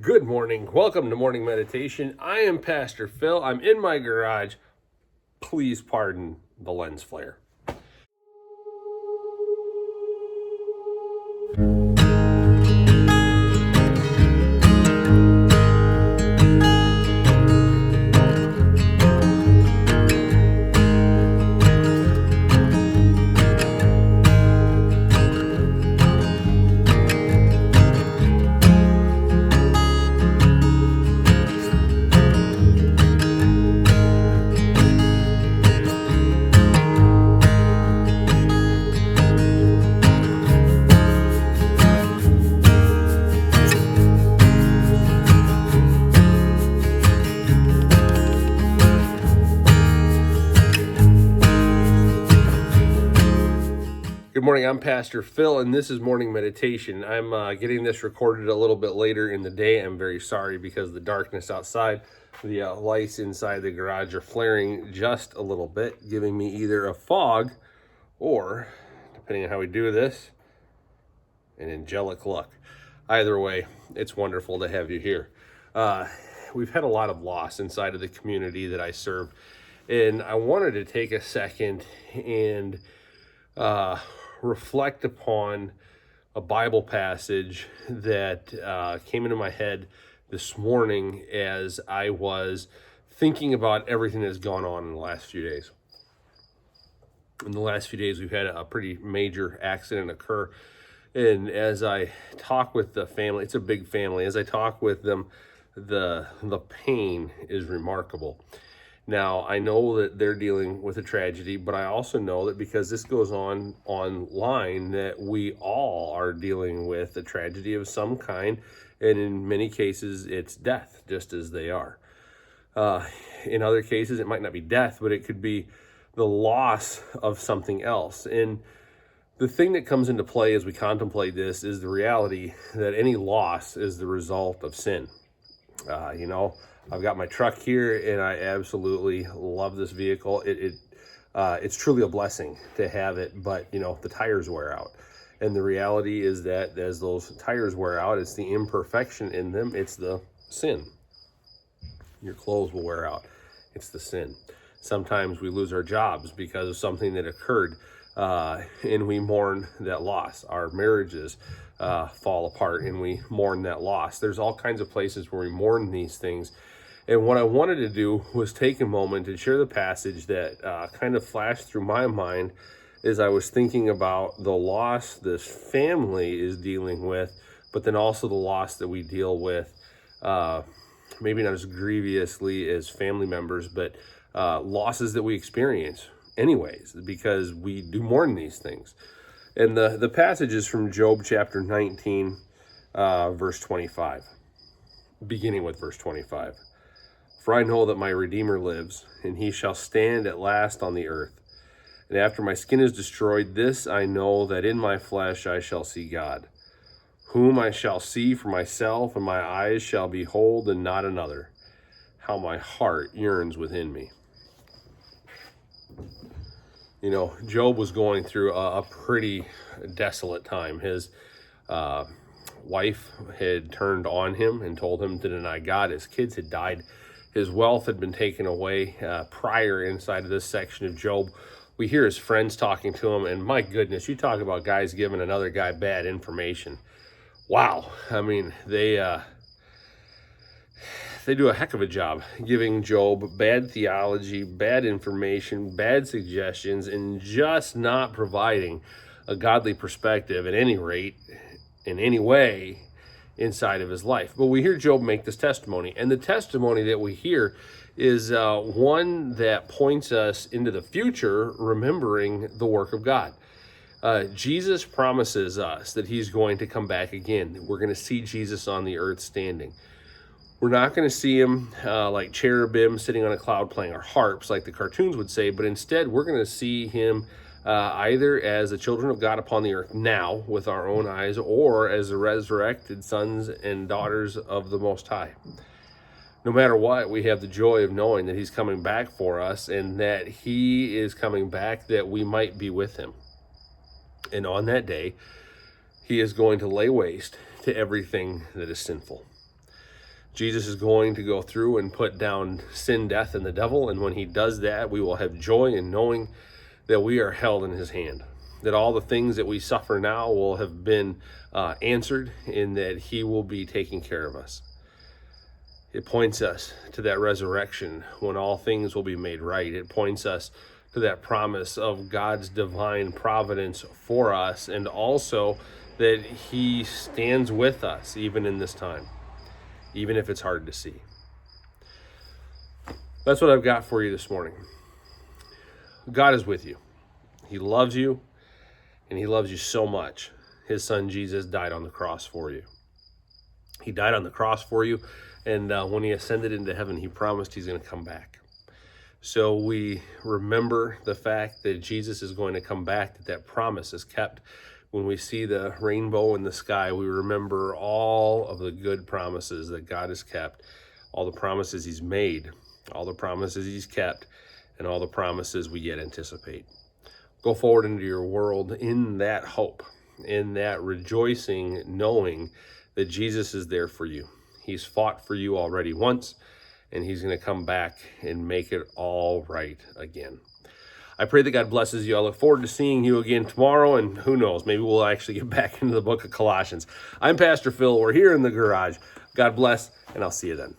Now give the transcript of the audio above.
Good morning. Welcome to Morning Meditation. I am Pastor Phil. I'm in my garage. Please pardon the lens flare. Good morning. I'm Pastor Phil, and this is Morning Meditation. I'm getting this recorded a little bit later in the day. I'm very sorry because of the darkness outside. The lights inside the garage are flaring just a little bit, giving me either a fog or, depending on how we do this, an angelic look. Either way, it's wonderful to have you here. We've had a lot of loss inside of the community that I serve, and I wanted to take a second and reflect upon a Bible passage that came into my head this morning as I was thinking about everything that's gone on in the last few days. In the last few days, we've had a pretty major accident occur. And as I talk with the family, it's a big family. As I talk with them, the pain is remarkable. Now, I know that they're dealing with a tragedy, but I also know that because this goes on online, that we all are dealing with a tragedy of some kind, and in many cases, it's death, just as they are. In other cases, it might not be death, but it could be the loss of something else. And the thing that comes into play as we contemplate this is the reality that any loss is the result of sin. I've got my truck here, and I absolutely love this vehicle. It's truly a blessing to have it, but the tires wear out. And the reality is that as those tires wear out, it's the imperfection in them. It's the sin. Your clothes will wear out. It's the sin. Sometimes we lose our jobs because of something that occurred, and we mourn that loss. Our marriages fall apart, and we mourn that loss. There's all kinds of places where we mourn these things. And what I wanted to do was take a moment and share the passage that kind of flashed through my mind as I was thinking about the loss this family is dealing with, but then also the loss that we deal with, maybe not as grievously as family members, but losses that we experience anyways, because we do mourn these things. And the passage is from Job chapter 19, verse 25, beginning with verse 25. For I know that my Redeemer lives, and he shall stand at last on the earth. And after my skin is destroyed, this I know, that in my flesh I shall see God, whom I shall see for myself, and my eyes shall behold, and not another. How my heart yearns within me. Job was going through a pretty desolate time. His wife had turned on him and told him to deny God. His kids had died. His wealth had been taken away prior inside of this section of Job. We hear his friends talking to him, and my goodness, you talk about guys giving another guy bad information. Wow. I mean, they do a heck of a job giving Job bad theology, bad information, bad suggestions, and just not providing a godly perspective at any rate, in any way, inside of his life. But we hear Job make this testimony, and the testimony that we hear is one that points us into the future, remembering the work of God. Jesus promises us that he's going to come back again. We're going to see Jesus on the earth standing. We're not going to see him like cherubim sitting on a cloud playing our harps like the cartoons would say, but instead we're going to see him either as the children of God upon the earth now with our own eyes, or as the resurrected sons and daughters of the Most High. No matter what, we have the joy of knowing that he's coming back for us, and that he is coming back that we might be with him. And on that day, he is going to lay waste to everything that is sinful. Jesus is going to go through and put down sin, death, and the devil. And when he does that, we will have joy in knowing that we are held in his hand, that all the things that we suffer now will have been answered, and that he will be taking care of us. It points us to that resurrection when all things will be made right. It points us to that promise of God's divine providence for us, and also that he stands with us even in this time, even if it's hard to see. That's what I've got for you this morning. God is with you. He loves you, and he loves you so much. His son Jesus died on the cross for you. He died on the cross for you, and when he ascended into heaven, he promised he's going to come back. So we remember the fact that Jesus is going to come back, that promise is kept. When we see the rainbow in the sky, we remember all of the good promises that God has kept, all the promises he's made, all the promises he's kept, and all the promises we yet anticipate. Go forward into your world in that hope, in that rejoicing, knowing that Jesus is there for you. He's fought for you already once, and he's going to come back and make it all right again. I pray that God blesses you. I look forward to seeing you again tomorrow, and who knows, maybe we'll actually get back into the book of Colossians. I'm Pastor Phil. We're here in the garage. God bless, and I'll see you then.